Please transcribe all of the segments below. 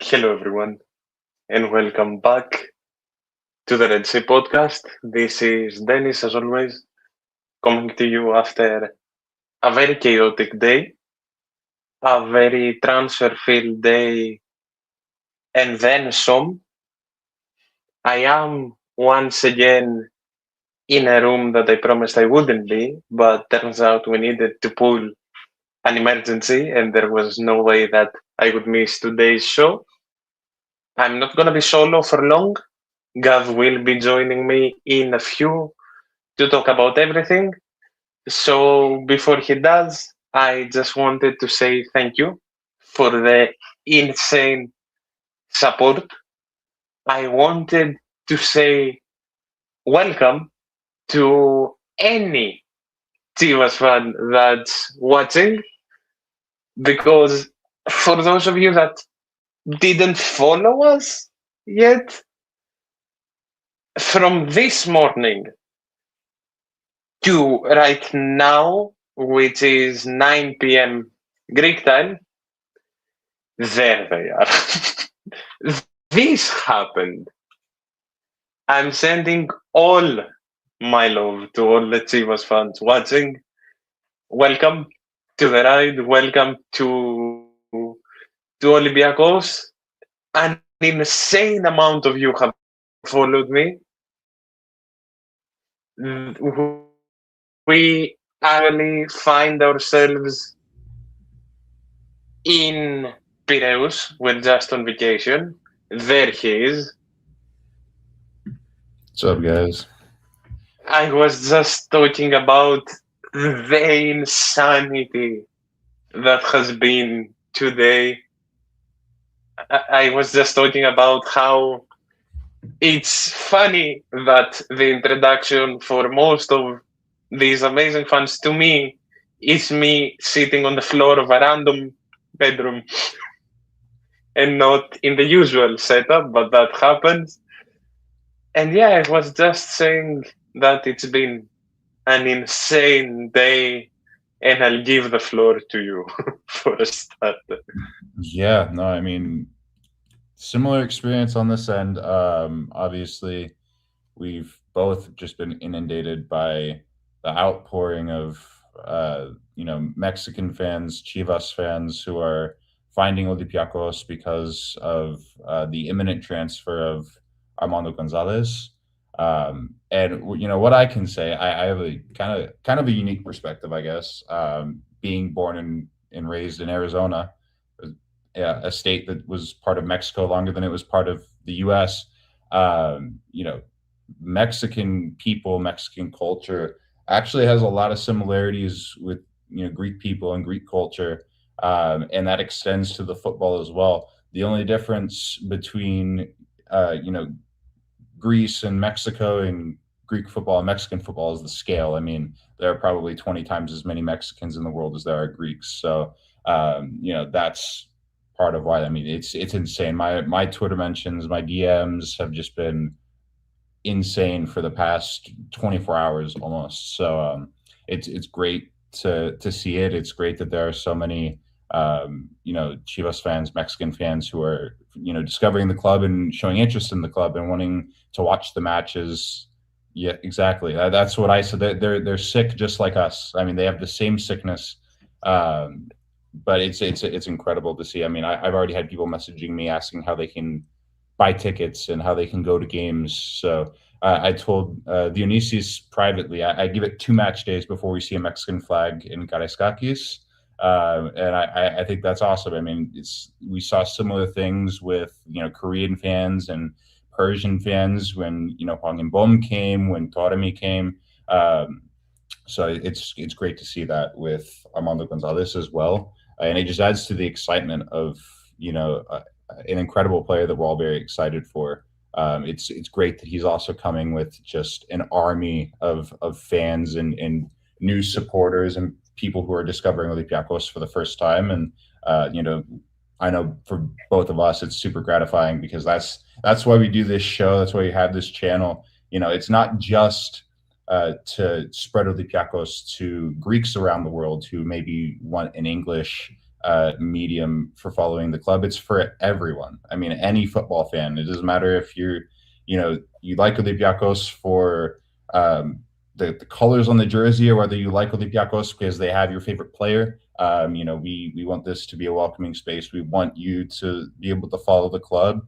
Hello, everyone, and welcome back to the Red Sea podcast. This is Dennis, as always, coming to you after a very chaotic day, a very transfer filled day, and then some. I am once again in a room that I promised I wouldn't be, but turns out we needed to pull an emergency, and there was no way that I would miss today's show. I'm not going to be solo for long. Gav will be joining me in a few to talk about everything. So before he does, I just wanted to say thank you for the insane support. I wanted to say welcome to any Chivas fan that's watching, because for those of you that didn't follow us yet, from this morning to right now, which is 9 p.m. Greek time, there they are. This happened. I'm sending all my love to all the Chivas fans watching. Welcome to the ride. Welcome to Olympiacos. An insane amount of you have followed me. We actually find ourselves in Piraeus. We're just on vacation. There he is. What's up, guys? I was just talking about the insanity that has been today. I was just talking about how it's funny that the introduction for most of these amazing fans to me is me sitting on the floor of a random bedroom and not in the usual setup, but that happens. And yeah, I was just saying that it's been an insane day, and I'll give the floor to you for a start. Yeah, no, I mean, similar experience on this end. Obviously, we've both just been inundated by the outpouring of, Mexican fans, Chivas fans who are finding Olympiacos because of the imminent transfer of Armando Gonzalez. And what I can say, I have a kind of a unique perspective, I guess, being born and raised in Arizona, a state that was part of Mexico longer than it was part of the U.S. Um, you know, Mexican people, Mexican culture actually has a lot of similarities with Greek people and Greek culture, and that extends to the football as well. The only difference between Greece and Mexico and Greek football and Mexican football is the scale. I mean, there are probably 20 times as many Mexicans in the world as there are Greeks. So, that's part of why. I mean, it's insane. My Twitter mentions, my DMs have just been insane for the past 24 hours almost. So, it's great to see it. It's great that there are so many Chivas fans, Mexican fans who are discovering the club and showing interest in the club and wanting to watch the matches. Yeah, exactly. That's what I said. They're sick just like us. I mean, they have the same sickness. But it's incredible to see. I mean, I've already had people messaging me asking how they can buy tickets and how they can go to games. So I told Dionysius privately, I give it 2 match days before we see a Mexican flag in Karaiskakis. And I think that's awesome. I mean, we saw similar things with Korean fans and Persian fans when Hwang Bom came, when Toremi came. So it's great to see that with Armando Gonzalez as well, and it just adds to the excitement of an incredible player that we're all very excited for. It's great that he's also coming with just an army of fans and new supporters and people who are discovering Olympiacos for the first time. And I know for both of us, it's super gratifying because that's why we do this show. That's why we have this channel. It's not just to spread Olympiacos to Greeks around the world who maybe want an English medium for following the club. It's for everyone. I mean, any football fan. It doesn't matter if you like Olympiacos for the colors on the jersey, or whether you like Olympiacos because they have your favorite player. We want this to be a welcoming space. We want you to be able to follow the club.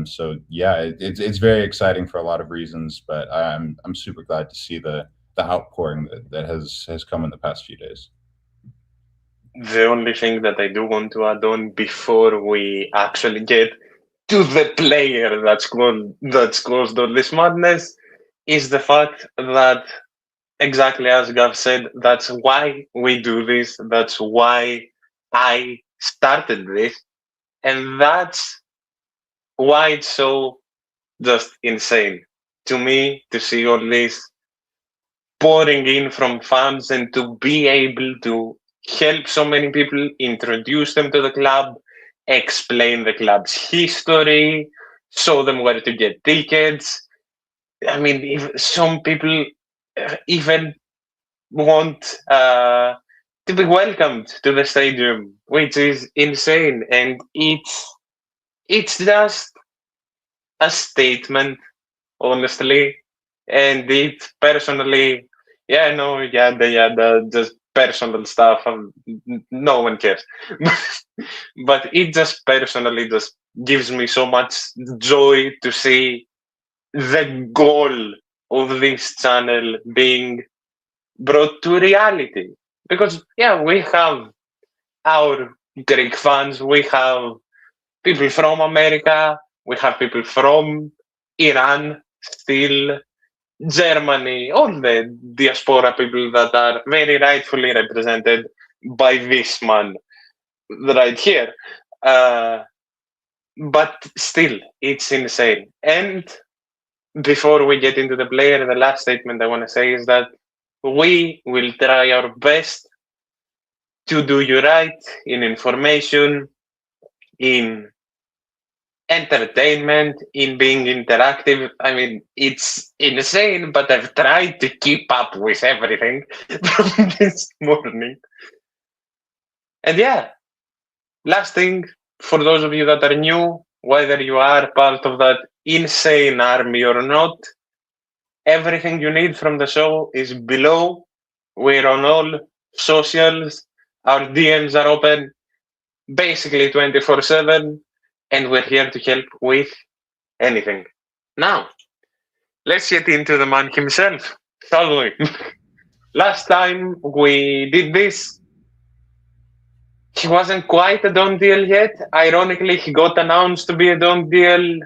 So yeah, it's very exciting for a lot of reasons, but I'm super glad to see the outpouring that has come in the past few days. The only thing that I do want to add on before we actually get to the player that's caused all this madness is the fact that, exactly as Gav said, that's why we do this. That's why I started this. And that's why it's so just insane to me to see all this pouring in from fans and to be able to help so many people, introduce them to the club, explain the club's history, show them where to get tickets. I mean, if some people even want to be welcomed to the stadium, which is insane. And it's just a statement, honestly. And it personally, just personal stuff. No one cares. But it just personally just gives me so much joy to see the goal of this channel being brought to reality. Because, we have our Greek fans, we have people from America, we have people from Iran still, Germany, all the diaspora people that are very rightfully represented by this man right here. But still, it's insane. And before we get into the player, the last statement I want to say is that we will try our best to do you right in information, in entertainment, in being interactive. I mean, it's insane, but I've tried to keep up with everything from this morning. And last thing, for those of you that are new, whether you are part of that insane army or not, everything you need from the show is below. We're on all socials. Our DMs are open basically 24/7. And we're here to help with anything. Now, let's get into the man himself, shall we? Last time we did this, he wasn't quite a done deal yet. Ironically, he got announced to be a done deal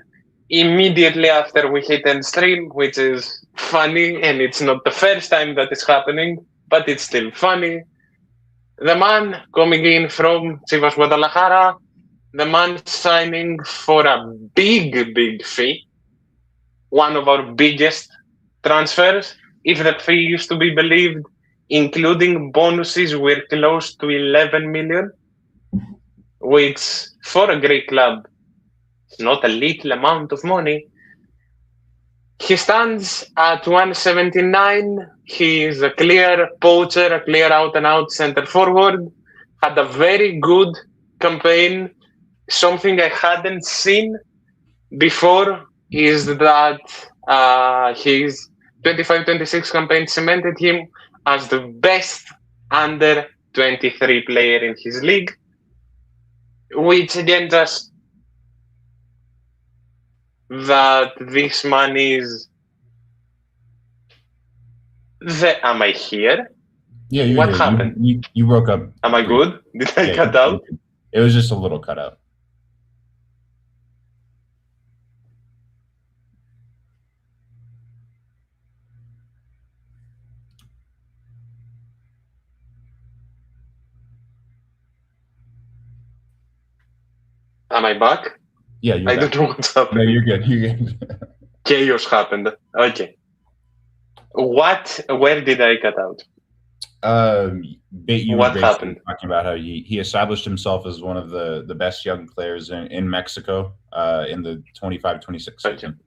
immediately after we hit end stream, which is funny, and it's not the first time that is happening, but it's still funny. The man coming in from Chivas Guadalajara, the man signing for a big, big fee, one of our biggest transfers. If the fee used to be believed, including bonuses, we're close to 11 million, which for a Greek club is not a little amount of money. He stands at 179. He is a clear poacher, a clear out-and-out center forward. Had a very good campaign. Something I hadn't seen before is that his 25-26 campaign cemented him as the best under 23 player in his league, which again just that this man is am I here? Yeah, what happened? You broke up. Am I good? Did I cut out? It was just a little cut out. Am I back? Yeah, you're I back. don't know what's happening. No, you're good. You're good. Chaos happened. Okay. Where did I cut out? You what were happened? Talking about how he established himself as one of the best young players in Mexico in the 25-26 season.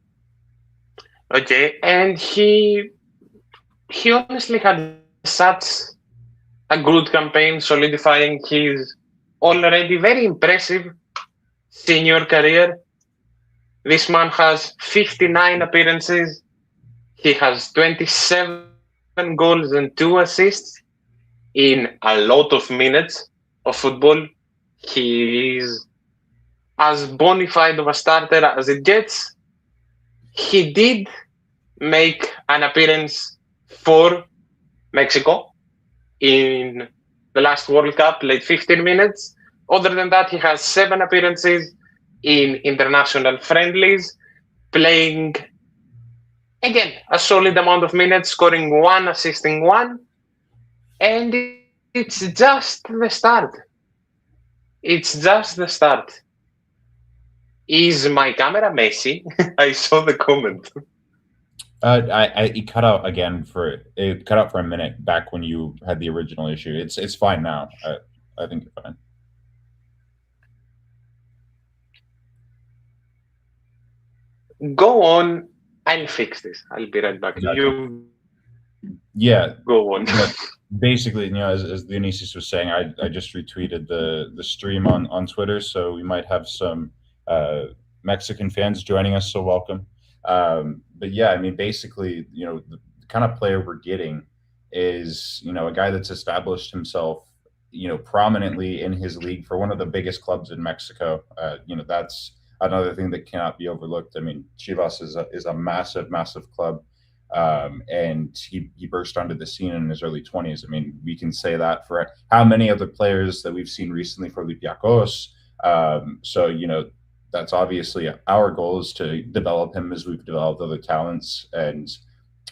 Okay, and he honestly had such a good campaign, solidifying his already very impressive senior career. This man has 59 appearances. He has 27 goals and 2 assists in a lot of minutes of football. He is as bona fide of a starter as it gets. He did make an appearance for Mexico in the last World Cup, played 15 minutes. Other than that, he has 7 appearances in international friendlies, playing again a solid amount of minutes, scoring 1, assisting 1, and it's just the start. It's just the start. Is my camera messy? I saw the comment. It cut out again it cut out for a minute back when you had the original issue. It's fine now. I think you're fine. Go on. I'll fix this. I'll be right back. You Yeah. go on. Basically, as Dionysius was saying, I just retweeted the stream on Twitter, so we might have some Mexican fans joining us. So welcome. But yeah, I mean, basically, the kind of player we're getting is a guy that's established himself, prominently in his league for one of the biggest clubs in Mexico. That's another thing that cannot be overlooked. I mean, Chivas is a massive, massive club. And he burst onto the scene in his early 20s. I mean, we can say that for how many other players that we've seen recently for Olympiacos. So, that's obviously our goal, is to develop him as we've developed other talents. And,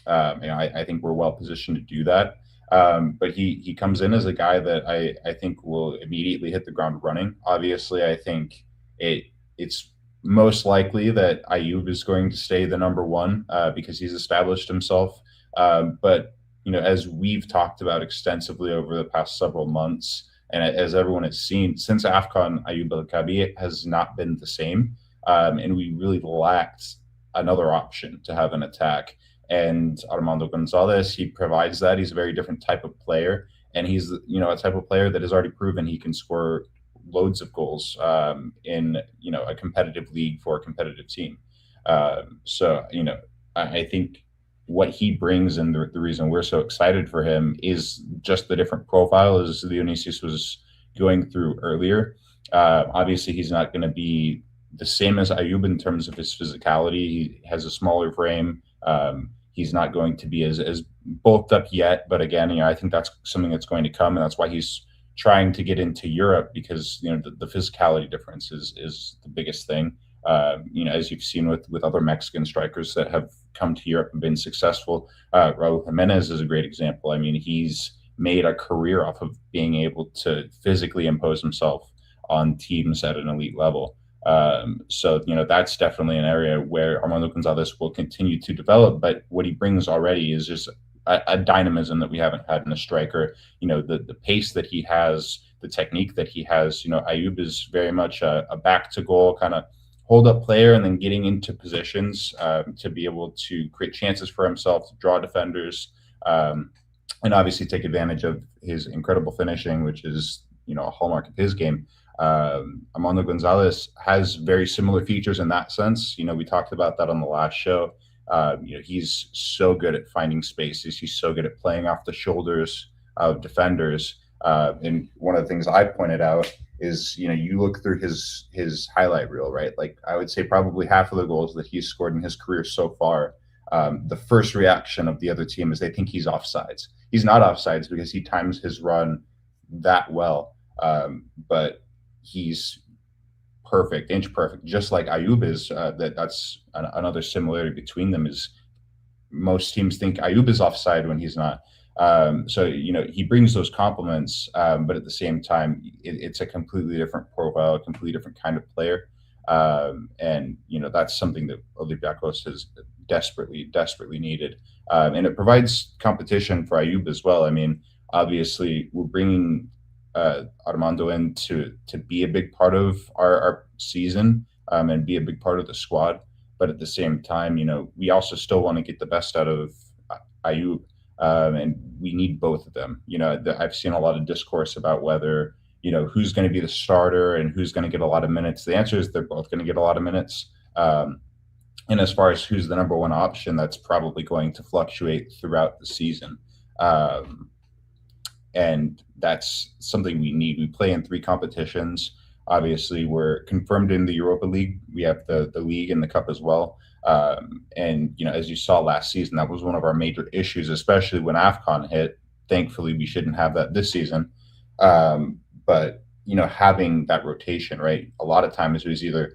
I think we're well positioned to do that. But he comes in as a guy that I think will immediately hit the ground running. Obviously, I think it's most likely that Ayoub is going to stay the number one because he's established himself. But as we've talked about extensively over the past several months, and as everyone has seen, since AFCON, Ayoub El-Kabi has not been the same, and we really lacked another option to have an attack. And Armando Gonzalez, he provides that. He's a very different type of player, and he's a type of player that has already proven he can score loads of goals in a competitive league for a competitive team. So I think what he brings, and the reason we're so excited for him, is just the different profile, as Dionysius was going through earlier. Obviously, he's not going to be the same as Ayoub in terms of his physicality. He has a smaller frame. He's not going to be as bulked up yet, but again, I think that's something that's going to come, and that's why he's trying to get into Europe, because the physicality difference is the biggest thing. As you've seen with other Mexican strikers that have come to Europe and been successful. Raul Jimenez is a great example. I mean, he's made a career off of being able to physically impose himself on teams at an elite level. So that's definitely an area where Armando Gonzalez will continue to develop. But what he brings already is just a dynamism that we haven't had in a striker. The pace that he has, the technique that he has. Ayoub is very much a back to goal kind of hold up player, and then getting into positions to be able to create chances for himself, to draw defenders, and obviously take advantage of his incredible finishing, which is a hallmark of his game. Armando Gonzalez has very similar features in that sense. We talked about that on the last show. He's so good at finding spaces. He's so good at playing off the shoulders of defenders. And one of the things I pointed out is, you look through his highlight reel, right? Like, I would say probably half of the goals that he's scored in his career so far, the first reaction of the other team is they think he's offsides. He's not offsides because he times his run that well. But he's perfect, inch perfect, just like Ayoub is. That's another similarity between them, is most teams think Ayoub is offside when he's not. So he brings those compliments, but at the same time, it's a completely different profile, a completely different kind of player. And that's something that Olympiacos has desperately needed. And it provides competition for Ayoub as well. I mean, obviously, we're bringing Armando in to be a big part of our season, and be a big part of the squad. But at the same time, we also still want to get the best out of Ayoub, and we need both of them. I've seen a lot of discourse about whether who's going to be the starter and who's going to get a lot of minutes. The answer is they're both going to get a lot of minutes. And as far as who's the number one option, that's probably going to fluctuate throughout the season. And that's something we need. We play in 3 competitions. Obviously, we're confirmed in the Europa League. We have the league and the cup as well. And, as you saw last season, that was one of our major issues, especially when AFCON hit. Thankfully, we shouldn't have that this season. But, having that rotation, right? A lot of times it was either,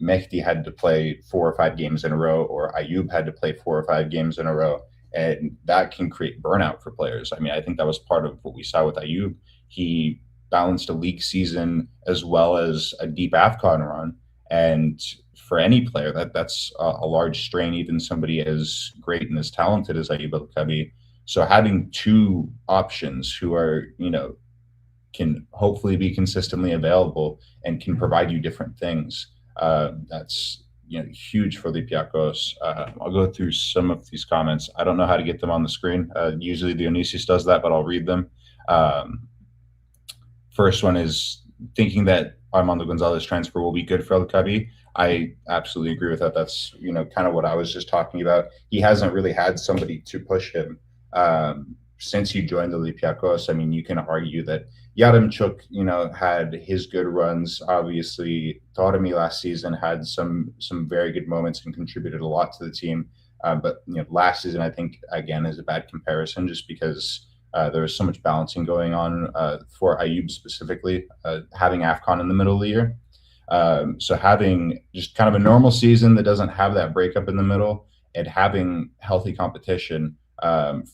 Mehdi had to play 4 or 5 games in a row, or Ayoub had to play 4 or 5 games in a row. And that can create burnout for players. I mean, I think that was part of what we saw with Ayoub. He balanced a league season as well as a deep AFCON run. And for any player, that's a large strain, even somebody as great and as talented as Ayoub El-Kabi. So having 2 options who are, can hopefully be consistently available and can provide you different things, that's huge for Olympiacos. I'll go through some of these comments. I don't know how to get them on the screen. Usually Dionysius does that, but I'll read them. First one is thinking that Armando Gonzalez transfer will be good for El-Kabi. I absolutely agree with that. That's kind of what I was just talking about. He hasn't really had somebody to push him since he joined the Olympiacos. I mean, you can argue that Yaremchuk, had his good runs. Obviously, Tormi last season had some very good moments and contributed a lot to the team. But last season, I think again is a bad comparison, just because there was so much balancing going on for Ayoub specifically, having AFCON in the middle of the year. So having just kind of a normal season that doesn't have that breakup in the middle, and having healthy competition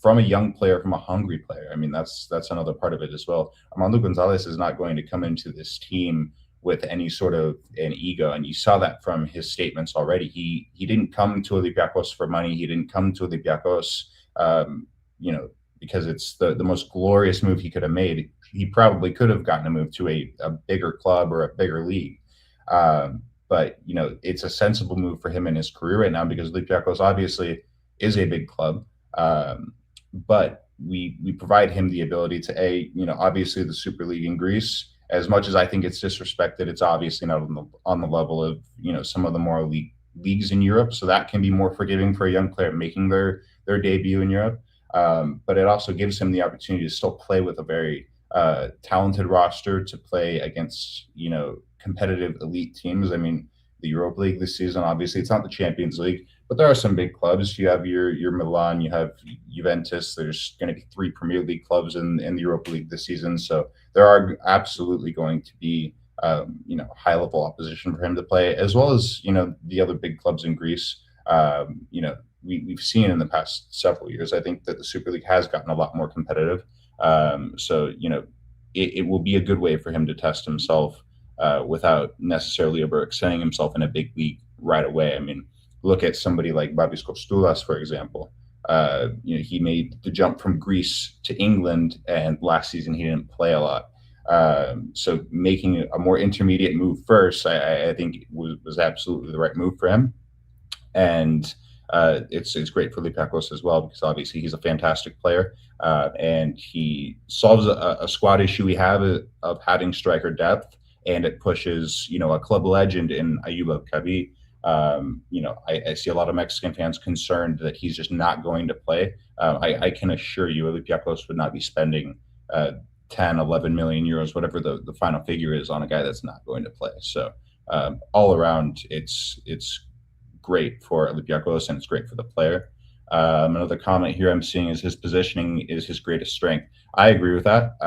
from a young player, from a hungry player. I mean, that's another part of it as well. Armando Gonzalez is not going to come into this team with any sort of an ego, and you saw that from his statements already. He didn't come to Olympiacos for money. He didn't come to Olympiacos, because it's the most glorious move he could have made. He probably could have gotten a move to a bigger club or a bigger league. But it's a sensible move for him in his career right now, because Olympiacos obviously is a big club. But we provide him the ability to obviously the Super League in Greece, as much as I think it's disrespected, it's obviously not on the level of some of the more elite leagues in Europe. So that can be more forgiving for a young player making their debut in Europe. But it also gives him the opportunity to still play with a very talented roster, to play against competitive elite teams. I mean, the Europa League this season, obviously it's not the Champions League, but there are some big clubs. You have your Milan, you have Juventus. There's going to be 3 Premier League clubs in the Europa League this season. So there are absolutely going to be high level opposition for him to play, as well as the other big clubs in Greece. We've seen in the past several years, I think that the Super League has gotten a lot more competitive. So it will be a good way for him to test himself without necessarily overextending himself in a big league right away. I mean, look at somebody like Babis Kostoulas, for example. He made the jump from Greece to England, and last season he didn't play a lot. So making a more intermediate move first, I think was absolutely the right move for him. And it's great for Olympiacos as well, because obviously he's a fantastic player, and he solves a squad issue we have of having striker depth, and it pushes a club legend in Ayoub El-Kabi. I see a lot of Mexican fans concerned that he's just not going to play. I can assure you Olympiacos would not be spending 10, 11 million euros, whatever the final figure is, on a guy that's not going to play. So all around, it's great for Olympiacos, and it's great for the player. Another comment here I'm seeing is his positioning is his greatest strength. I agree with that.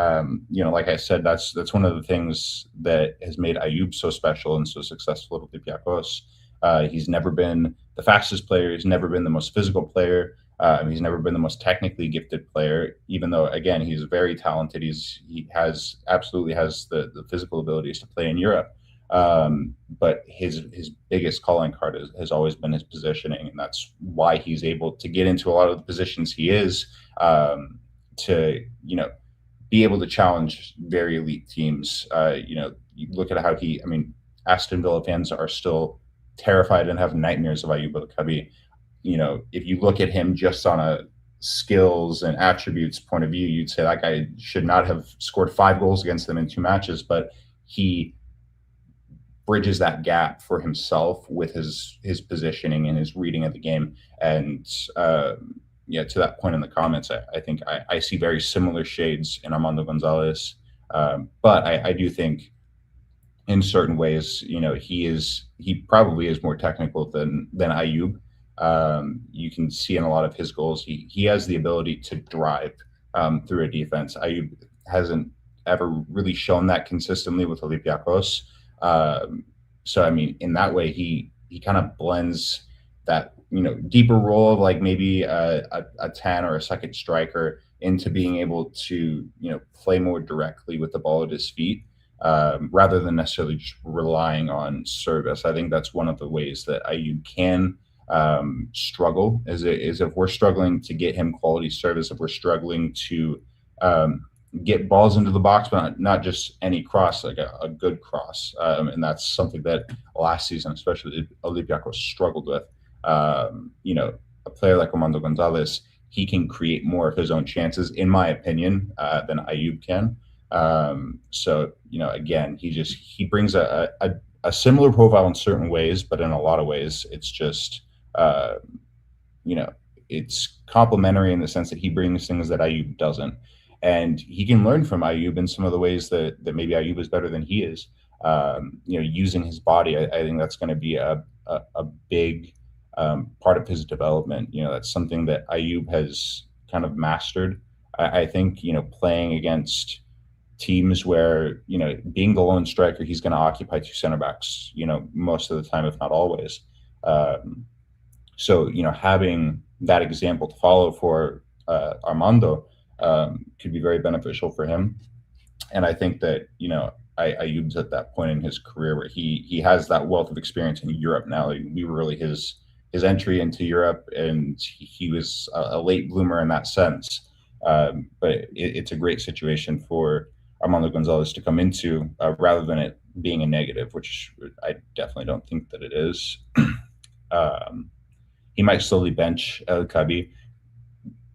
Like I said, that's one of the things that has made Ayoub so special and so successful at Olympiacos. He's never been the fastest player. He's never been the most physical player. He's never been the most technically gifted player, even though, again, he's very talented. He absolutely has the physical abilities to play in Europe. But his biggest calling card has always been his positioning, and that's why he's able to get into a lot of the positions he is, to be able to challenge very elite teams. You look at how Aston Villa fans are still terrified and have nightmares of Ayoub El-Kabi. If you look at him just on skills and attributes point of view, you'd say that guy should not have scored 5 goals against them in 2 matches, but he bridges that gap for himself with his positioning and his reading of the game. And yeah, to that point in the comments, I think I see very similar shades in Armando Gonzalez, but I do think in certain ways, he probably is more technical than Ayub. You can see in a lot of his goals, he has the ability to drive through a defense. Ayub hasn't ever really shown that consistently with Olympiacos. So I mean, in that way, he kind of blends that deeper role of like maybe a 10 or a second striker into being able to play more directly with the ball at his feet, rather than necessarily just relying on service. I think that's one of the ways that Ayub can struggle, is if we're struggling to get him quality service, if we're struggling to get balls into the box, but not just any cross, like a good cross. And that's something that last season, especially Olympiacos, struggled with. A player like Armando Gonzalez, he can create more of his own chances, in my opinion, than Ayub can. So, again, he brings a similar profile in certain ways, but in a lot of ways, it's just, it's complementary in the sense that he brings things that Ayub doesn't. And he can learn from Ayub in some of the ways that maybe Ayub is better than he is. Using his body, I think that's going to be a big part of his development. That's something that Ayub has kind of mastered. I think, playing against teams where, being the lone striker, he's going to occupy 2 center backs, most of the time, if not always. So, having that example to follow for Armando could be very beneficial for him. And I think that, Ayub's at that point in his career where he has that wealth of experience in Europe now. We were really his entry into Europe, and he was a late bloomer in that sense. But it's a great situation for Armando Gonzalez to come into, rather than it being a negative, which I definitely don't think that it is. He might slowly bench El Kabi,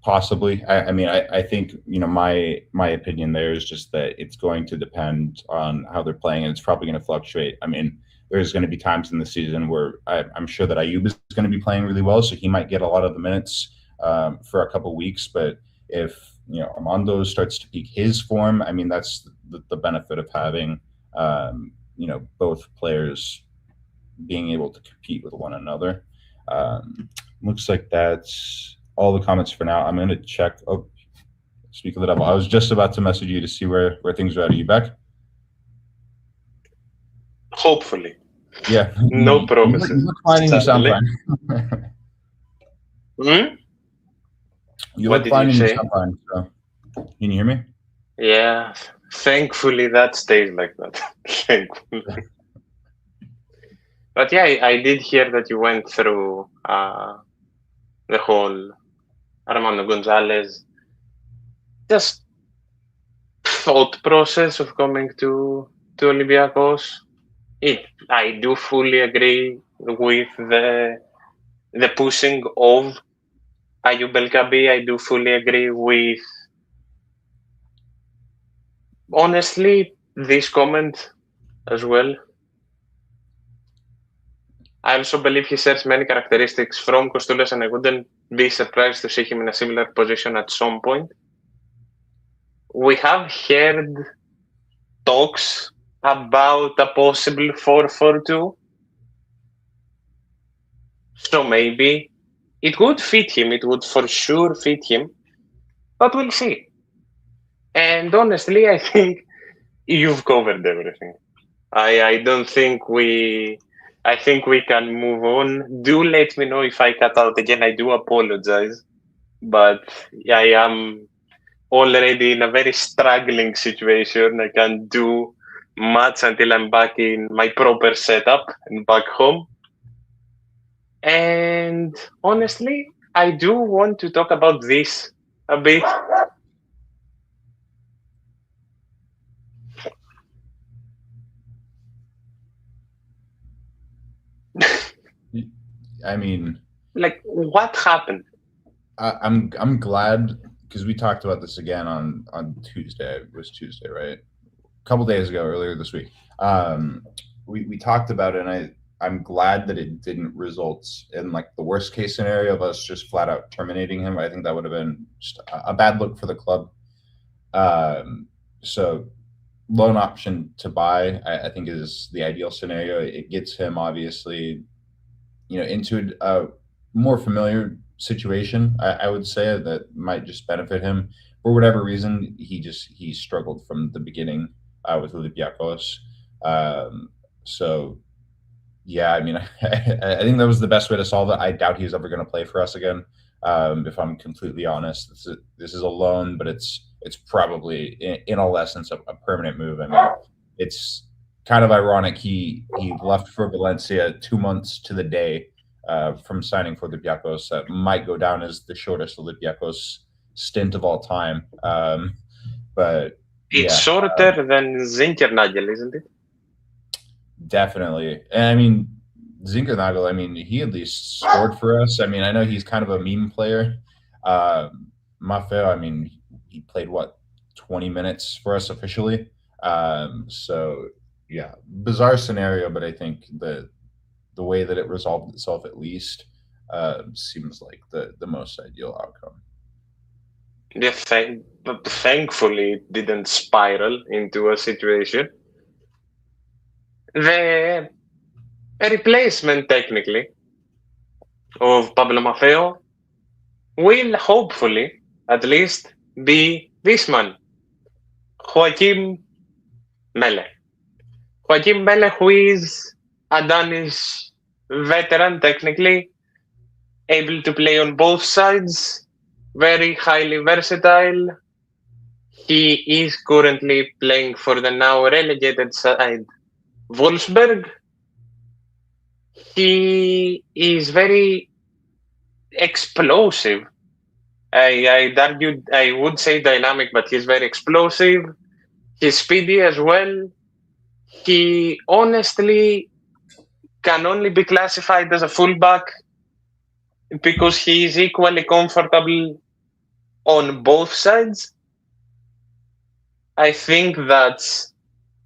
possibly. I think, my opinion there is just that it's going to depend on how they're playing, and it's probably going to fluctuate. I mean, there's going to be times in the season where I'm sure that Ayub is going to be playing really well, so he might get a lot of the minutes for a couple of weeks. But if Armando starts to peak his form, I mean, that's the benefit of having both players being able to compete with one another. Looks like that's all the comments for now. I'm going to check. Oh, speak of the devil, I was just about to message you to see where things are at. Are you back? Hopefully. Yeah. No promises. You look fine in your sound fine. You look fine in your sound fine. So. Can you hear me? Yeah. Thankfully, that stays like that. Thankfully. But yeah, I did hear that you went through the whole Armando Gonzalez just thought process of coming to Olympiacos. I do fully agree with the pushing of Ayub El Kabi. I do fully agree with, honestly, this comment as well. I also believe he shares many characteristics from Kostulas, and I wouldn't be surprised to see him in a similar position at some point. We have heard talks about a possible 4-4-2. So maybe it would fit him. It would for sure fit him. But we'll see. And honestly, I think you've covered everything. I don't think I think we can move on. Do let me know if I cut out again. I do apologize. But I am already in a very struggling situation. I can't do much until I'm back in my proper setup and back home. And honestly, I do want to talk about this a bit. I mean, like, what happened? I'm glad because we talked about this again on Tuesday. It was Tuesday, right? A couple days ago, earlier this week. Um, we talked about it, and I'm glad that it didn't result in like the worst case scenario of us just flat out terminating him. I think that would have been just a bad look for the club. So loan option to buy, I think is the ideal scenario. It gets him obviously, into a more familiar situation. I would say that might just benefit him for whatever reason. He struggled from the beginning with Olympiacos. So yeah, I mean, I think that was the best way to solve it. I doubt he's ever going to play for us again. If I'm completely honest, this is a loan, but it's probably in all essence a permanent move. I mean, it's kind of ironic. He left for Valencia 2 months to the day from signing for Olympiacos. That might go down as the shortest Olympiacos stint of all time. But It's yeah, shorter than Zinkernagel, isn't it? definitely. And I mean, Zinkernagel, I mean, he at least scored for us. I mean, I know he's kind of a meme player. Maffeo, I mean, he played what, 20 minutes for us officially. So yeah, bizarre scenario, but I think the way that it resolved itself at least seems like the most ideal outcome. But thankfully, it didn't spiral into a situation. The replacement, technically, of Pablo Maffeo will hopefully, at least, be this man, Joakim Mæhle. Joakim Mæhle, who is a Danish veteran, technically, able to play on both sides, very highly versatile. He is currently playing for the now relegated side, Wolfsburg. He is very explosive. I would say dynamic, but he's very explosive. He's speedy as well. He honestly can only be classified as a fullback because he is equally comfortable on both sides. I think that's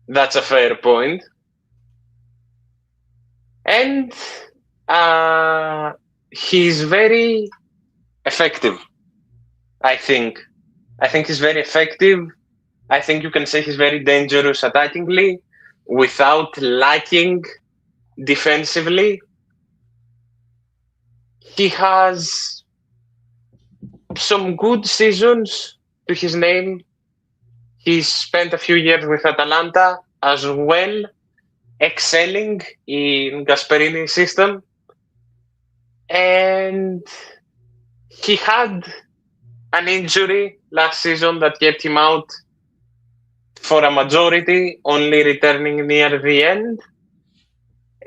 a fair point. And he's very effective. I think he's very effective. I think you can say he's very dangerous attackingly without lacking defensively. He has some good seasons to his name. He's spent a few years with Atalanta as well, excelling in Gasperini's system. And he had an injury last season that kept him out for a majority, only returning near the end.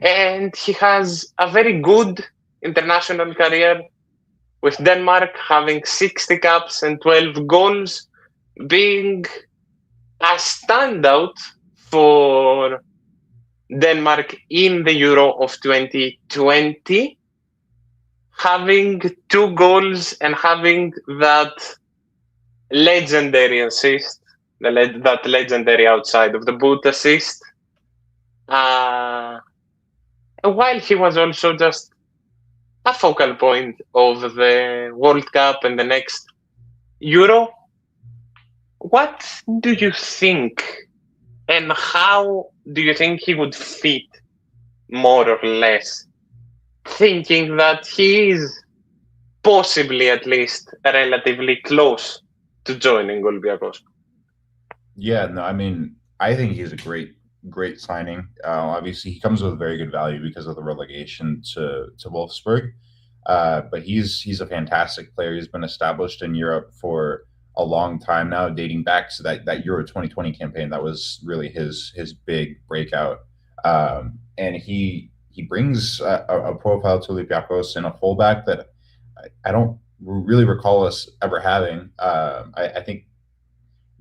And he has a very good international career with Denmark, having 60 caps and 12 goals, being a standout for Denmark in the Euro of 2020, having 2 goals and having that legendary assist, that legendary outside of the boot assist. While he was also just a focal point of the World Cup and the next Euro. What do you think, and how do you think he would fit, more or less, thinking that he is possibly at least relatively close to joining Olympiacos? Yeah, no, I mean, I think he's a great signing. Obviously, he comes with very good value because of the relegation to Wolfsburg. But he's a fantastic player. He's been established in Europe for a long time now, dating back to that Euro 2020 campaign. That was really his big breakout. And he brings a profile to Olympiacos in a fullback that I don't really recall us ever having. I think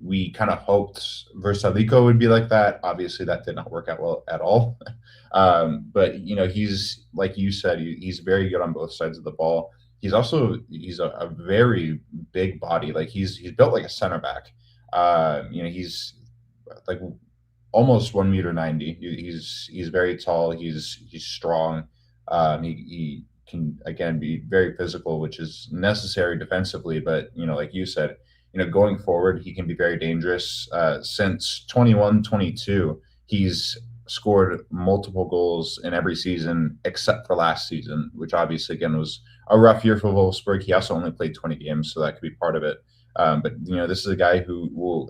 we kind of hoped Versalico would be like that. Obviously, that did not work out well at all. But he's like you said, he's very good on both sides of the ball. he's a very big body. Like he's built like a center back. He's like almost 1 meter 90. He's very tall. He's strong. He can again be very physical, which is necessary defensively. But like you said, going forward, he can be very dangerous. Since 21-22, he's scored multiple goals in every season except for last season, which obviously again was a rough year for Wolfsburg. He also only played 20 games, so that could be part of it. But this is a guy who will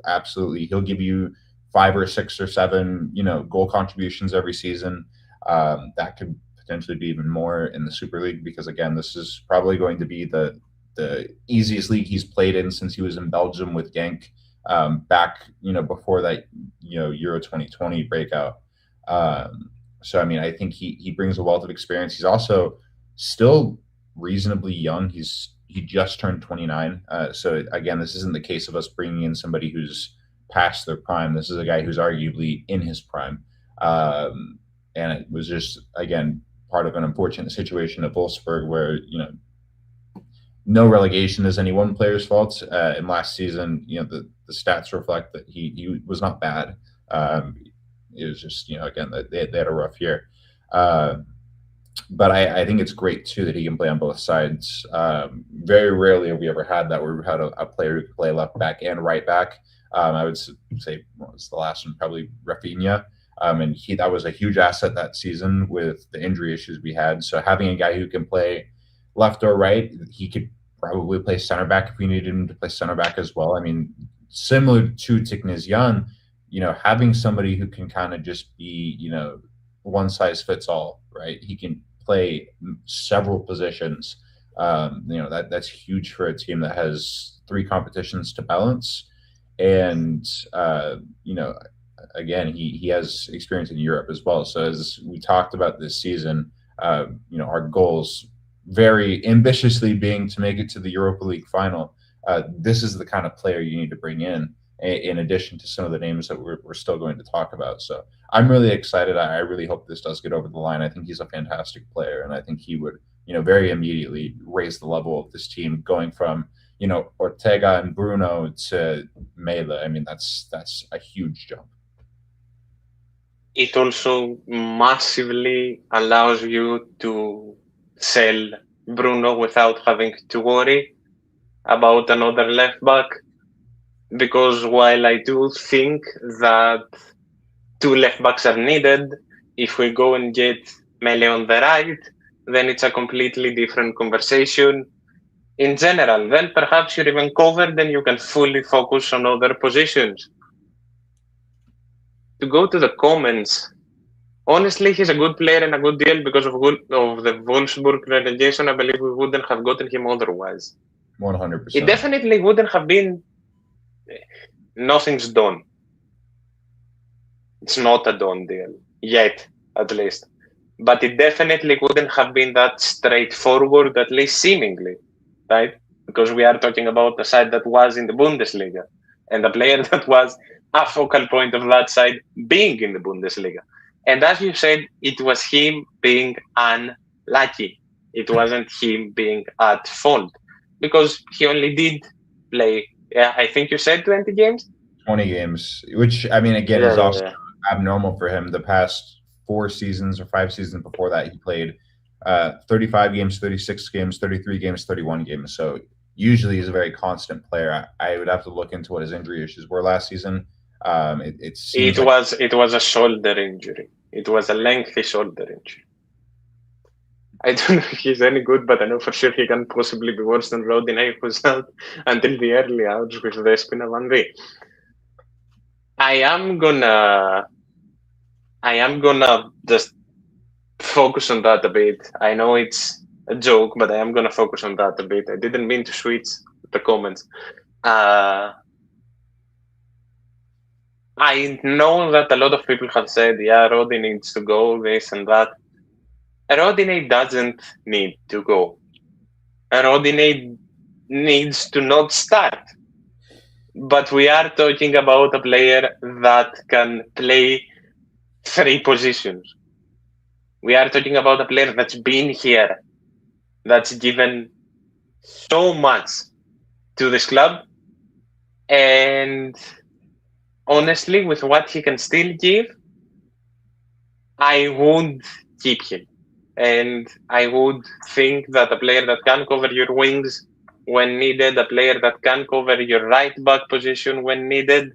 he'll give you 5 or 6 or 7, goal contributions every season. That could potentially be even more in the Super League, because again, this is probably going to be the easiest league he's played in since he was in Belgium with Genk, back, before that, Euro 2020 breakout. So, I mean, I think he brings a wealth of experience. He's also still reasonably young. He just turned 29. So again, this isn't the case of us bringing in somebody who's past their prime. This is a guy who's arguably in his prime. And it was just, again, part of an unfortunate situation at Wolfsburg where, no relegation is any one player's fault. And last season, the stats reflect that he was not bad. It was just, again, they had a rough year. But I think it's great, too, that he can play on both sides. Very rarely have we ever had that, where we had a player who could play left back and right back. I would say, what was the last one? Probably Rafinha. And that was a huge asset that season with the injury issues we had. So having a guy who can play left or right, he could probably play center back if we needed him to play center back as well. I mean, similar to Tiknezyan, having somebody who can kind of just be, one size fits all, right? He can play several positions. That's huge for a team that has 3 competitions to balance. And, again, he has experience in Europe as well. So as we talked about this season, our goals very ambitiously being to make it to the Europa League final. This is the kind of player you need to bring in addition to some of the names that we're still going to talk about. So I'm really excited. I really hope this does get over the line. I think he's a fantastic player, and I think he would, very immediately raise the level of this team, going from, Ortega and Bruno to Mæhle. I mean, that's a huge jump. It also massively allows you to sell Bruno without having to worry about another left back, because while I do think that 2 left backs are needed, if we go and get Mæhle on the right, then it's a completely different conversation. In general, then perhaps you're even covered and you can fully focus on other positions. To go to the comments, honestly, he's a good player and a good deal because of the Wolfsburg relegation. I believe we wouldn't have gotten him otherwise. 100%. It definitely wouldn't have been. Nothing's done. It's not a done deal yet, at least. But it definitely wouldn't have been that straightforward, at least seemingly, right? Because we are talking about a side that was in the Bundesliga and a player that was a focal point of that side being in the Bundesliga. And as you said, it was him being unlucky. It wasn't him being at fault, because he only did play, I think you said 20 games? 20 games, which, I mean, again, is also abnormal for him. The past 4 seasons or 5 seasons before that, he played 35 games, 36 games, 33 games, 31 games. So usually he's a very constant player. I would have to look into what his injury issues were last season. It was a shoulder injury. It was a lengthy shoulder injury. I don't know if he's any good, but I know for sure he can possibly be worse than Rodinei, who's out until the early hours with the Spina 1V. I am gonna just focus on that a bit. I know it's a joke, but I am gonna focus on that a bit. I didn't mean to switch the comments. I know that a lot of people have said, yeah, Rodinei needs to go, this and that. Rodinei doesn't need to go. Rodinei needs to not start. But we are talking about a player that can play 3 positions. We are talking about a player that's been here, that's given so much to this club, and honestly, with what he can still give, I would keep him. And I would think that a player that can cover your wings when needed, a player that can cover your right back position when needed,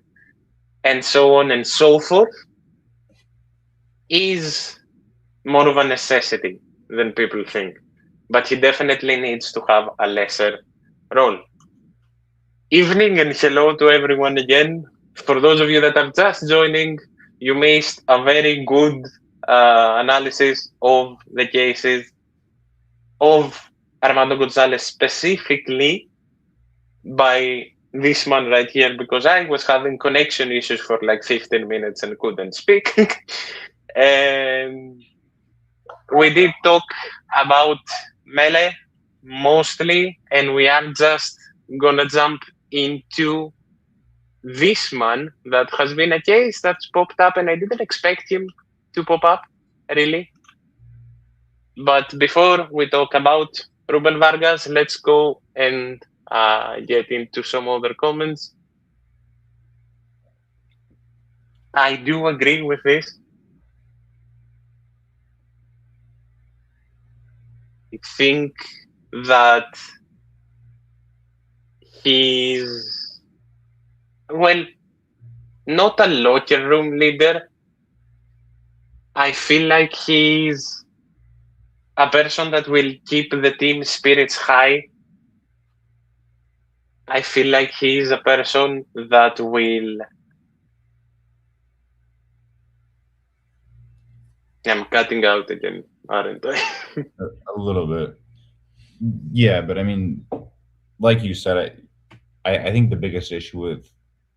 and so on and so forth, is more of a necessity than people think. But he definitely needs to have a lesser role. Evening and hello to everyone again. For those of you that are just joining, you missed a very good analysis of the cases of Armando Gonzalez specifically by this man right here, because I was having connection issues for like 15 minutes and couldn't speak. And we did talk about Mæhle mostly, and we are just gonna jump into this man that has been a case that's popped up, and I didn't expect him to pop up, really. But before we talk about Ruben Vargas, let's go and get into some other comments. I do agree with this. I think that he's, well, not a locker room leader. I feel like he's a person that will keep the team spirits high. I feel like he's a person that will. I'm cutting out again, aren't I? A little bit. Yeah, but I mean, like you said, I think the biggest issue with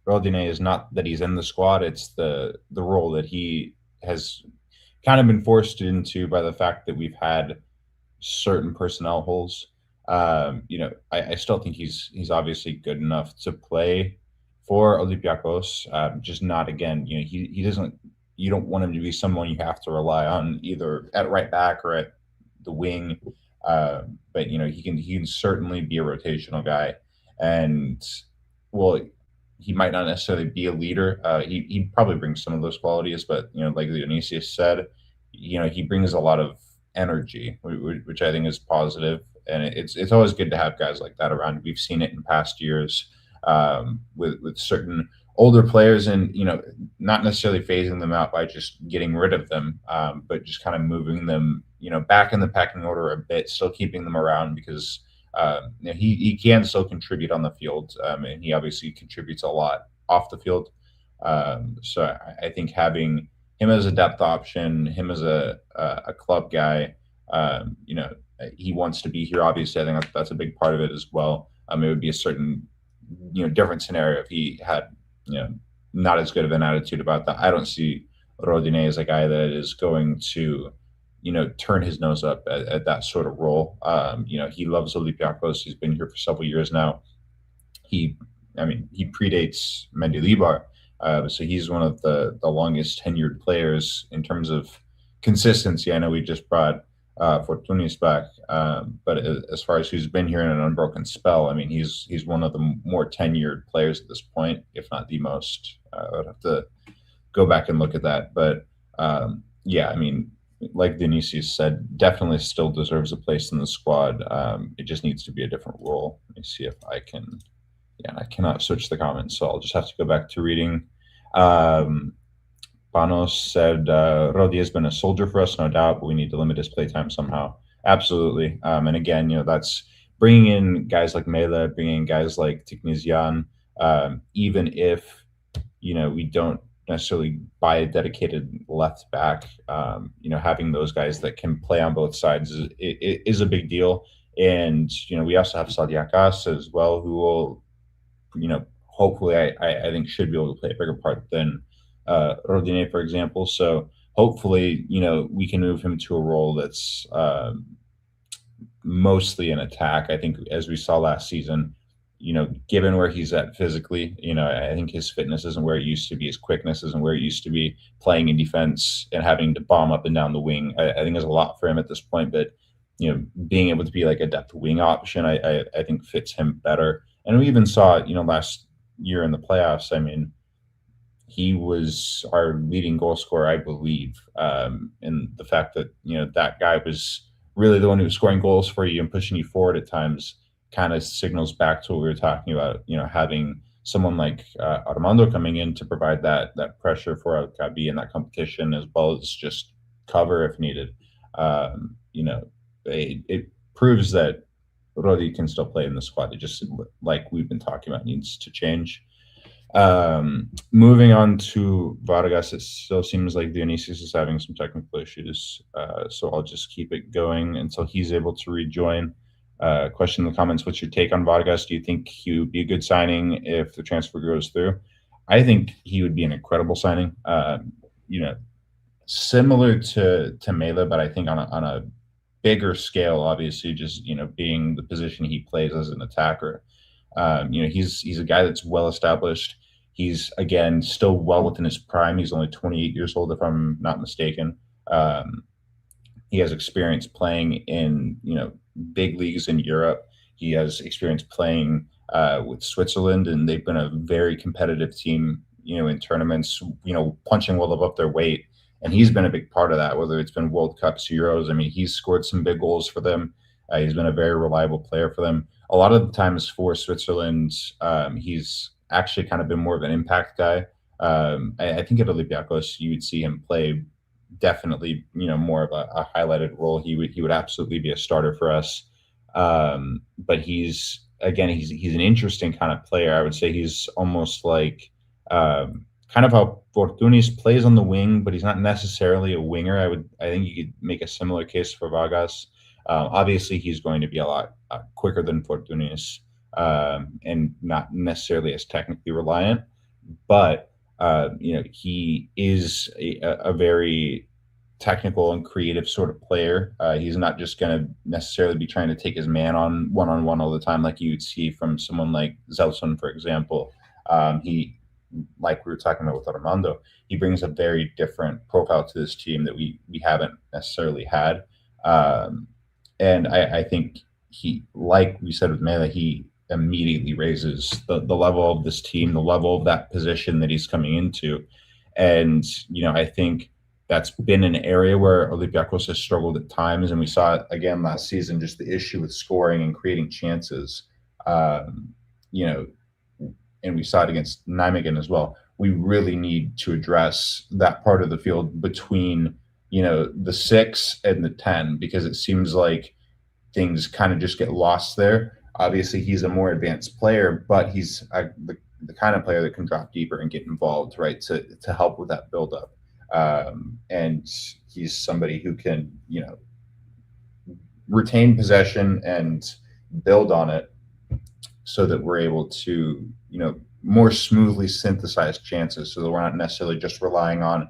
Rodinei is not that he's in the squad; it's the role that he has kind of been forced into by the fact that we've had certain personnel holes. I still think he's obviously good enough to play for Olympiacos. Just not again. He doesn't. You don't want him to be someone you have to rely on either at right back or at the wing. But he can certainly be a rotational guy, and well, he might not necessarily be a leader. He probably brings some of those qualities, but like Dionysius said, he brings a lot of energy, which I think is positive, and it's always good to have guys like that around. We've seen it in past years with certain older players, and not necessarily phasing them out by just getting rid of them, but just kind of moving them back in the pecking order a bit, still keeping them around because he can still contribute on the field, and he obviously contributes a lot off the field. So I think having him as a depth option, him as a club guy, he wants to be here. Obviously, I think that's a big part of it as well. It would be a certain different scenario if he had not as good of an attitude about that. I don't see Rodinei as a guy that is going to turn his nose up at that sort of role. He loves Olympiacos. He's been here for several years now. He predates Mendilibar, so he's one of the longest tenured players in terms of consistency. I know we just brought Fortunis back, but as far as who's been here in an unbroken spell, I mean, he's one of the more tenured players at this point, if not the most. I'd have to go back and look at that, but yeah, I mean, like Dionysius said, definitely still deserves a place in the squad. It just needs to be a different role. Let me see if I can. Yeah, I cannot switch the comments, so I'll just have to go back to reading. Panos said, Rodi has been a soldier for us, no doubt, but we need to limit his playtime somehow. Absolutely. And again, that's bringing in guys like Mæhle, bringing in guys like Tiknisian, even if, we don't necessarily buy a dedicated left back, having those guys that can play on both sides is a big deal. And, we also have Sadiakas as well, who will, hopefully I think should be able to play a bigger part than Rodinei, for example. So hopefully, we can move him to a role that's mostly an attack. I think as we saw last season, given where he's at physically, I think his fitness isn't where it used to be. His quickness isn't where it used to be. Playing in defense and having to bomb up and down the wing, I think is a lot for him at this point. But being able to be like a depth wing option, I think fits him better. And we even saw, last year in the playoffs. I mean, he was our leading goal scorer, I believe. And the fact that, that guy was really the one who was scoring goals for you and pushing you forward at times kind of signals back to what we were talking about, having someone like Armando coming in to provide that pressure for El Cabi in that competition, as well as just cover if needed. It proves that Rodi can still play in the squad. It just, like we've been talking about, needs to change. Moving on to Vargas, it still seems like Dionysius is having some technical issues, so I'll just keep it going until he's able to rejoin. Question in the comments: what's your take on Vargas? Do you think he would be a good signing if the transfer goes through? I think he would be an incredible signing. Similar to Mæhle, but I think on a bigger scale. Obviously, just being the position he plays as an attacker. He's a guy that's well established. He's, again, still well within his prime. He's only 28 years old, if I'm not mistaken. He has experience playing in big leagues in Europe. He has experience playing with Switzerland, and they've been a very competitive team, in tournaments, punching well above their weight. And he's been a big part of that, whether it's been World Cups, Euros. I mean, he's scored some big goals for them. He's been a very reliable player for them. A lot of the times for Switzerland, he's actually kind of been more of an impact guy. I think at Olympiacos, you would see him play definitely, more of a highlighted role. He would absolutely be a starter for us. But he's an interesting kind of player. I would say he's almost like kind of how Fortunis plays on the wing, but he's not necessarily a winger. I think you could make a similar case for Vargas. Obviously, he's going to be a lot quicker than Fortunis, and not necessarily as technically reliant. But he is a very technical and creative sort of player. He's not just going to necessarily be trying to take his man on one-on-one all the time, like you would see from someone like Zelson, for example. He, like we were talking about with Armando, he brings a very different profile to this team that we haven't necessarily had. And I think he, like we said with Mæhle, he immediately raises the level of this team, the level of that position that he's coming into. And, I think that's been an area where Olympiacos has struggled at times. And we saw it again last season, just the issue with scoring and creating chances. And we saw it against Nijmegen as well. We really need to address that part of the field between, the 6 and the 10, because it seems like things kind of just get lost there. Obviously, he's a more advanced player, but he's the kind of player that can drop deeper and get involved, right, to help with that buildup. And he's somebody who can, retain possession and build on it so that we're able to, more smoothly synthesize chances, so that we're not necessarily just relying on,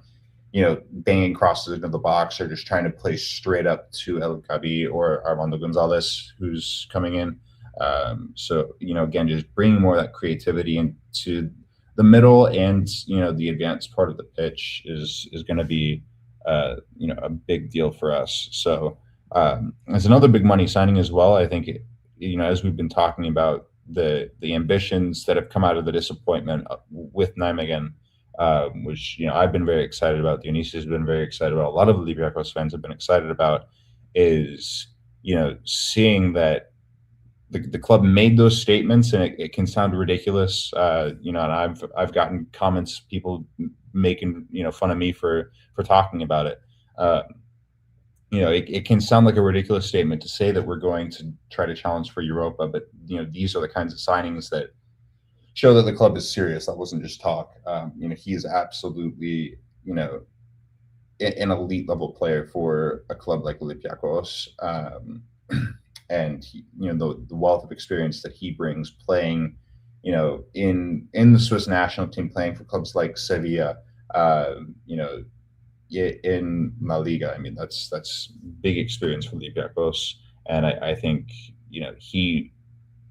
banging crosses into the box or just trying to play straight up to El Cabi or Armando Gonzalez, who's coming in. So, again, just bringing more of that creativity into the middle and, the advanced part of the pitch is going to be, a big deal for us. So as another big money signing as well, I think, as we've been talking about, the ambitions that have come out of the disappointment with Nijmegen, which I've been very excited about. Dionysius has been very excited about. A lot of the Olympiacos fans have been excited about is seeing that the club made those statements, and it can sound ridiculous. And I've gotten comments, people making fun of me for talking about it. It can sound like a ridiculous statement to say that we're going to try to challenge for Europa, but these are the kinds of signings that show that the club is serious. That wasn't just talk. He is absolutely an elite level player for a club like Olympiacos, and the wealth of experience that he brings playing, in the Swiss national team, playing for clubs like Sevilla, in La Liga. I mean, that's big experience for Olympiacos, and I think he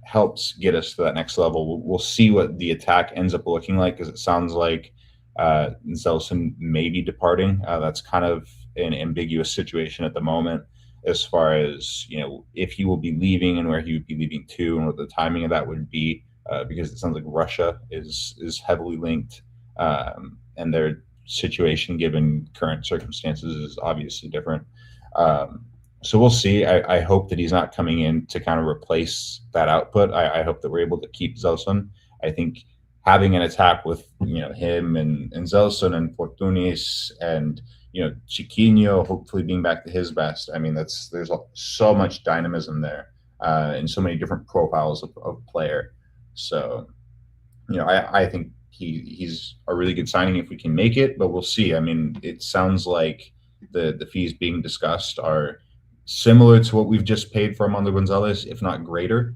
helps get us to that next level. We'll see what the attack ends up looking like, because it sounds like Zelson may be departing. That's kind of an ambiguous situation at the moment. as far as if he will be leaving and where he would be leaving to and what the timing of that would be, because it sounds like Russia is heavily linked, and their situation given current circumstances is obviously different. So we'll see. I hope that he's not coming in to kind of replace that output. I hope that we're able to keep Zelson. I think having an attack with him and Zelson and Fortunis and Chiquinho hopefully being back to his best. I mean, there's so much dynamism there, and so many different profiles of player. So I think he's a really good signing if we can make it, but we'll see. I mean, it sounds like the fees being discussed are similar to what we've just paid for Armando Gonzalez, if not greater.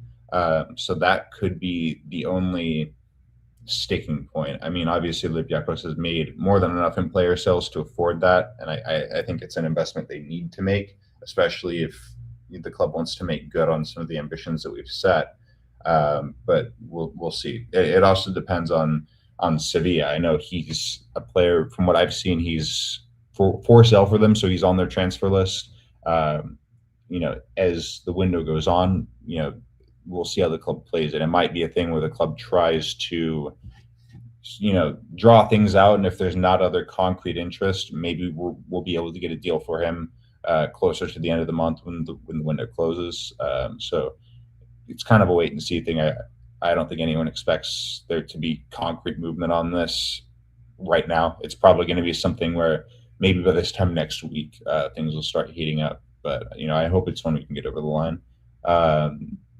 So that could be the only sticking point. I mean, obviously, Olympiacos has made more than enough in player sales to afford that, and I think it's an investment they need to make, especially if the club wants to make good on some of the ambitions that we've set. But we'll see. It also depends on Sevilla. I know he's a player. From what I've seen, he's for sale for them, so he's on their transfer list. As the window goes on, we'll see how the club plays it. It might be a thing where the club tries to, draw things out, and if there's not other concrete interest, maybe we'll be able to get a deal for him closer to the end of the month when the window closes. So it's kind of a wait and see thing. I don't think anyone expects there to be concrete movement on this right now. It's probably going to be something where maybe by this time next week things will start heating up. But I hope it's when we can get over the line.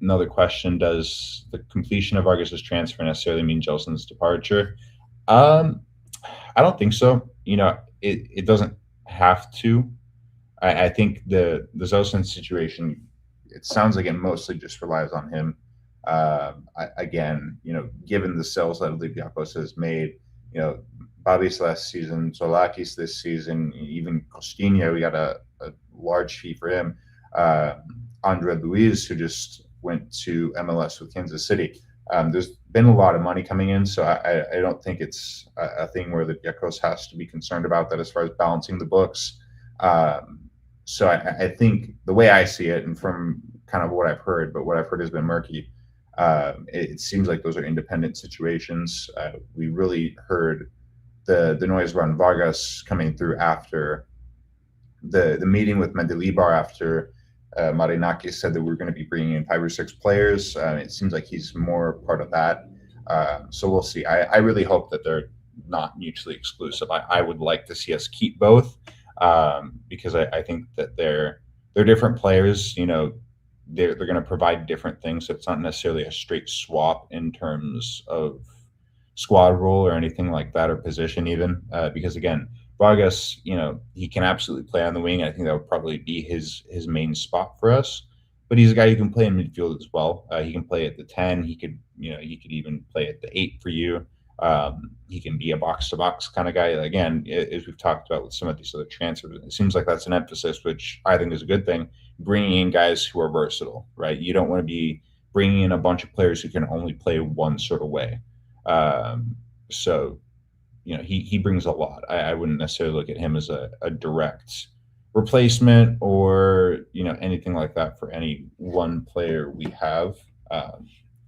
Another question: does the completion of Vargas's transfer necessarily mean Jelson's departure? I don't think so. It doesn't have to. I think the Zelson situation, it sounds like it mostly just relies on him. Again, given the sales that Olympiacos has made, Babis last season, Solakis this season, even Costinha, we got a large fee for him. Andre Luiz, who just went to MLS with Kansas City. There's been a lot of money coming in, so I don't think it's a thing where the Olympiacos has to be concerned about that as far as balancing the books. So I think the way I see it, and from kind of what I've heard, but what I've heard has been murky, it seems like those are independent situations. We really heard the noise around Vargas coming through after the meeting with Mendilibar, after Marinakis said that we were going to be bringing in 5 or 6 players. It seems like he's more part of that. So we'll see. I really hope that they're not mutually exclusive. I would like to see us keep both, because I think that they're different players. They're going to provide different things. So it's not necessarily a straight swap in terms of squad role or anything like that, or position even, because again, Vargas, he can absolutely play on the wing. I think that would probably be his main spot for us. But he's a guy who can play in midfield as well. He can play at the 10. He could even play at the 8 for you. He can be a box-to-box kind of guy. Again, as we've talked about with some of these other transfers, it seems like that's an emphasis, which I think is a good thing, bringing in guys who are versatile, right? You don't want to be bringing in a bunch of players who can only play one sort of way. So he brings a lot. I wouldn't necessarily look at him as a direct replacement or anything like that for any one player we have.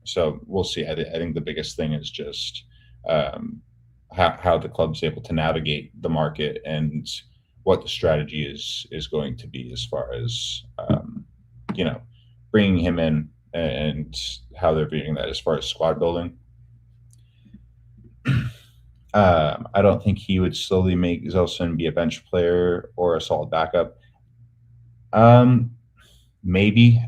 So we'll see. I think the biggest thing is just how the club's able to navigate the market and what the strategy is going to be as far as bringing him in and how they're viewing that as far as squad building. I don't think he would slowly make Zelson be a bench player or a solid backup. Maybe.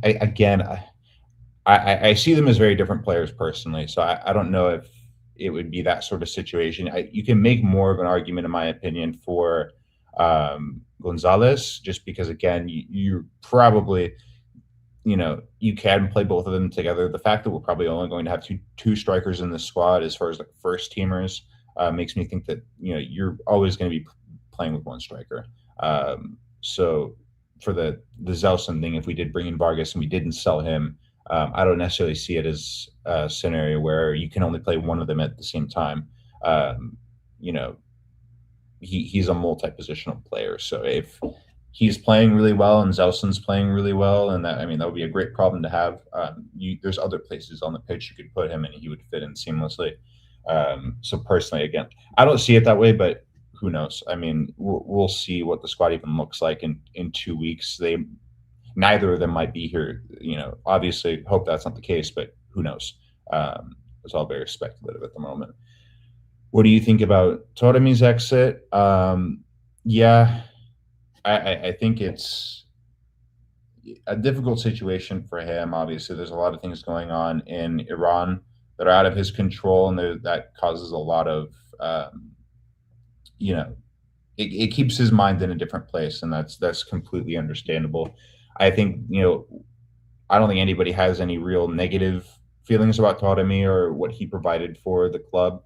I see them as very different players personally, so I don't know if it would be that sort of situation. You can make more of an argument, in my opinion, for Gonzalez, just because, again, you probably, you can play both of them together. The fact that we're probably only going to have two strikers in the squad as far as like first teamers makes me think that you're always going to be playing with one striker. So for the Zelson thing, if we did bring in Vargas and we didn't sell him, I don't necessarily see it as a scenario where you can only play one of them at the same time. He's a multi-positional player, so if he's playing really well and Zelsin's playing really well, and that would be a great problem to have. There's other places on the pitch you could put him, and he would fit in seamlessly. So personally, again, I don't see it that way, but who knows? I mean, we'll see what the squad even looks like in 2 weeks. Neither of them might be here. Obviously, hope that's not the case, but who knows? It's all very speculative at the moment. What do you think about Torami's exit? Yeah, I think it's a difficult situation for him. Obviously, there's a lot of things going on in Iran that are out of his control, and that causes a lot of, it keeps his mind in a different place, and that's completely understandable. I think, I don't think anybody has any real negative feelings about Taremi or what he provided for the club.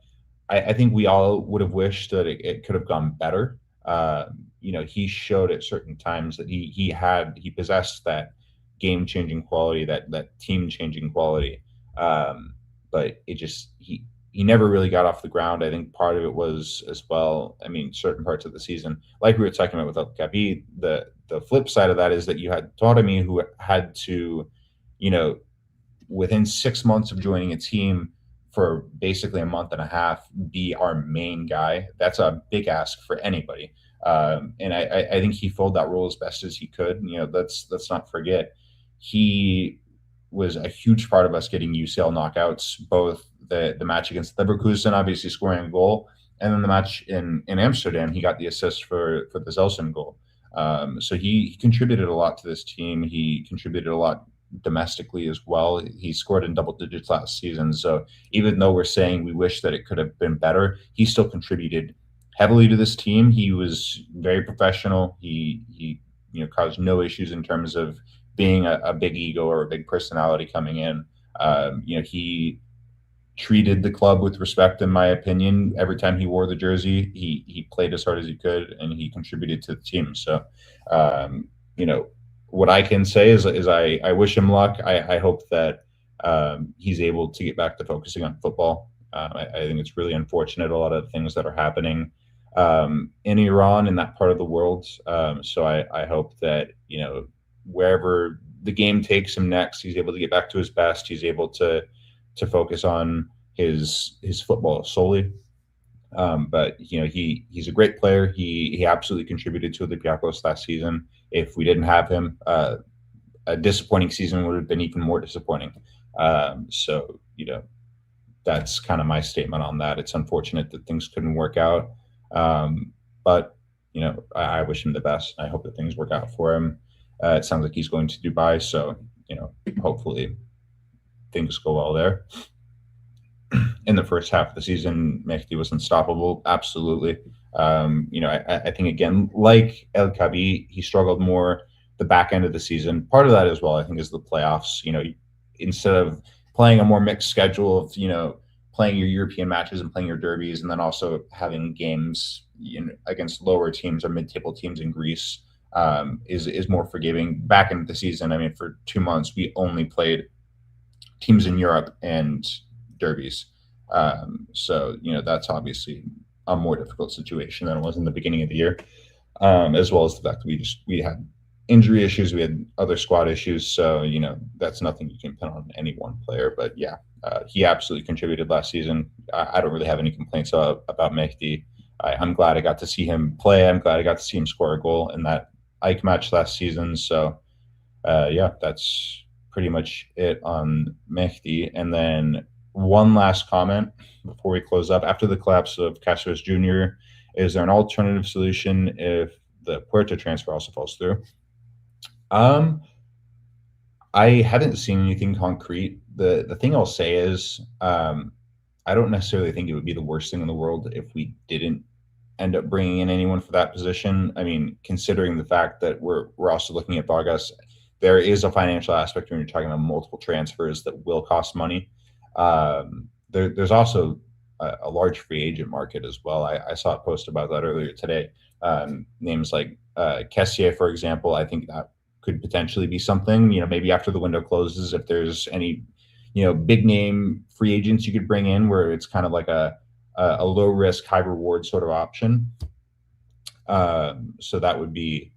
I think we all would have wished that it could have gone better. He showed at certain times that he possessed that game-changing quality, that team-changing quality. But he never really got off the ground. I think part of it was as well, certain parts of the season, like we were talking about with El Capi, the flip side of that is that you had Taremi, who had to, within 6 months of joining a team for basically a month and a half, be our main guy. That's a big ask for anybody. And I think he filled that role as best as he could. Let's not forget, he was a huge part of us getting UCL knockouts, both the match against Leverkusen, obviously scoring a goal, and then the match in Amsterdam, he got the assist for the Zelsin goal. So he contributed a lot to this team. He contributed a lot domestically as well. He scored in double digits last season. So even though we're saying we wish that it could have been better, he still contributed heavily to this team. He was very professional. He caused no issues in terms of being a big ego or a big personality coming in. He treated the club with respect, in my opinion. Every time he wore the jersey, he played as hard as he could, and he contributed to the team. So, what I can say is I wish him luck. I hope that he's able to get back to focusing on football. I think it's really unfortunate, a lot of the things that are happening in Iran, in that part of the world. So I hope that, wherever the game takes him next, he's able to get back to his best. He's able to focus on his football solely. But he's a great player. He absolutely contributed to Olympiacos last season. If we didn't have him, a disappointing season would have been even more disappointing. So that's kind of my statement on that. It's unfortunate that things couldn't work out, but I wish him the best. I hope that things work out for him. It sounds like he's going to Dubai, so hopefully things go well there. In the first half of the season, Mehdi was unstoppable. Absolutely. I think, again, like El Kabi, he struggled more the back end of the season. Part of that as well, I think, is the playoffs. Instead of playing a more mixed schedule of, playing your European matches and playing your derbies, and then also having games against lower teams or mid-table teams in Greece, is more forgiving. Back into the season, for 2 months, we only played teams in Europe and derbies. So that's obviously a more difficult situation than it was in the beginning of the year, as well as the fact that we had injury issues, we had other squad issues. So that's nothing you can pin on any one player. But yeah, he absolutely contributed last season. I don't really have any complaints about Mehdi. I'm glad I got to see him play. I'm glad I got to see him score a goal in that Ike match last season. So yeah, that's pretty much it on Mehdi. And then one last comment before we close up. After the collapse of Cáceres Jr., is there an alternative solution if the Puerta transfer also falls through? I haven't seen anything concrete. The thing I'll say is I don't necessarily think it would be the worst thing in the world if we didn't end up bringing in anyone for that position. Considering the fact that we're also looking at Vargas, there is a financial aspect when you're talking about multiple transfers that will cost money. There's also a large free agent market as well. I saw a post about that earlier today. Names like Kessier, for example, I think that could potentially be something, maybe after the window closes, if there's any, big name free agents you could bring in where it's kind of like a low risk, high reward sort of option. So that would be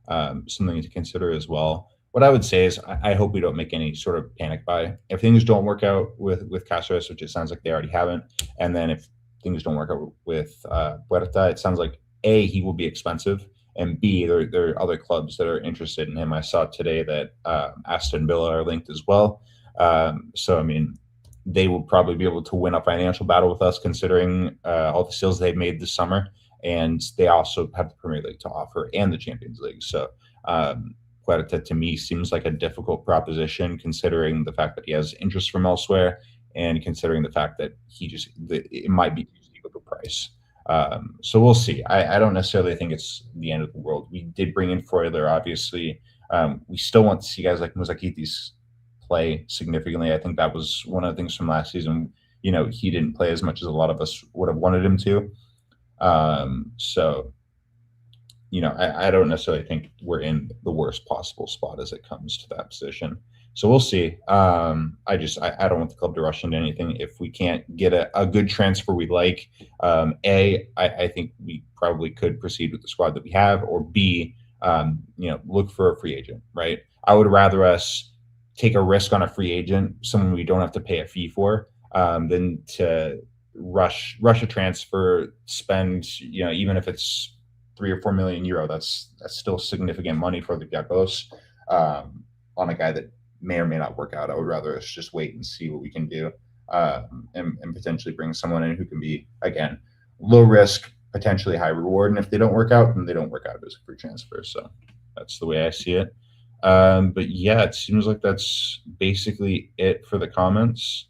something to consider as well. What I would say is I hope we don't make any sort of panic buy. If things don't work out with Cáceres, which it sounds like they already haven't, and then if things don't work out with Puerta, it sounds like A, he will be expensive, and B, there are other clubs that are interested in him. I saw today that Aston Villa are linked as well. So, I mean, they will probably be able to win a financial battle with us considering all the sales they've made this summer. And they also have the Premier League to offer and the Champions League. So Puerta to me seems like a difficult proposition considering the fact that he has interest from elsewhere and considering the fact that it might be too steep of a price. So we'll see. I don't necessarily think it's the end of the world. We did bring in Freuler, obviously. We still want to see guys like Muzakitis play significantly. I think that was one of the things from last season. He didn't play as much as a lot of us would have wanted him to. So, I don't necessarily think we're in the worst possible spot as it comes to that position. So we'll see. I don't want the club to rush into anything. If we can't get a good transfer we like, I think we probably could proceed with the squad that we have, or B, look for a free agent, right? I would rather us take a risk on a free agent, someone we don't have to pay a fee for, than to rush a transfer, spend, even if it's 3 or 4 million euro, that's still significant money for the Olympiacos on a guy that may or may not work out. I would rather us just wait and see what we can do, and potentially bring someone in who can be, again, low risk, potentially high reward. And if they don't work out, then they don't work out as a free transfer. So that's the way I see it. But yeah, it seems like that's basically it for the comments.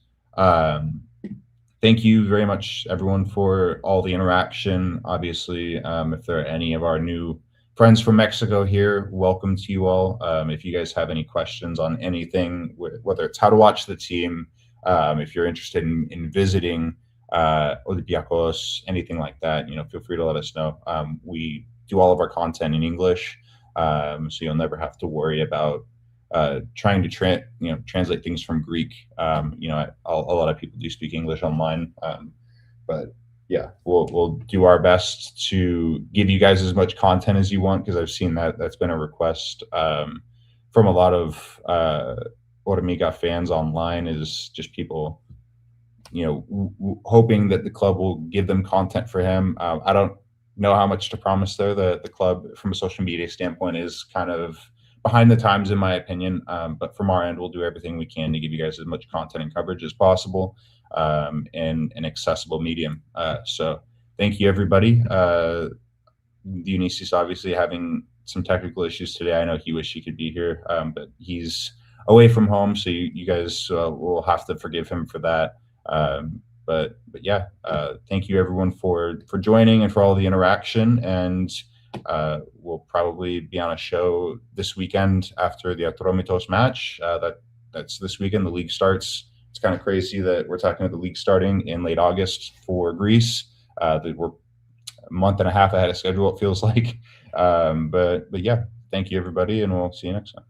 Thank you very much, everyone, for all the interaction. Obviously, if there are any of our new friends from Mexico here, welcome to you all. If you guys have any questions on anything, whether it's how to watch the team, if you're interested in visiting Olympiacos, anything like that, feel free to let us know. We do all of our content in English, so you'll never have to worry about trying to translate things from Greek. A lot of people do speak English online, but yeah, we'll do our best to give you guys as much content as you want, because I've seen that's been a request from a lot of Hormiga fans online, is just people hoping that the club will give them content for him. I don't know how much to promise there. The club from a social media standpoint is kind of behind the times, in my opinion, but from our end, we'll do everything we can to give you guys as much content and coverage as possible, in an accessible medium. So thank you, everybody. Dionysius obviously having some technical issues today. I know he wished he could be here, but he's away from home, so you guys will have to forgive him for that. But yeah, thank you everyone for joining and for all the interaction. And we'll probably be on a show this weekend after the Atromitos match. That's this weekend. The league starts. It's kind of crazy that we're talking about the league starting in late August for Greece. That we're a month and a half ahead of schedule, it feels like. But yeah, thank you everybody, and we'll see you next time.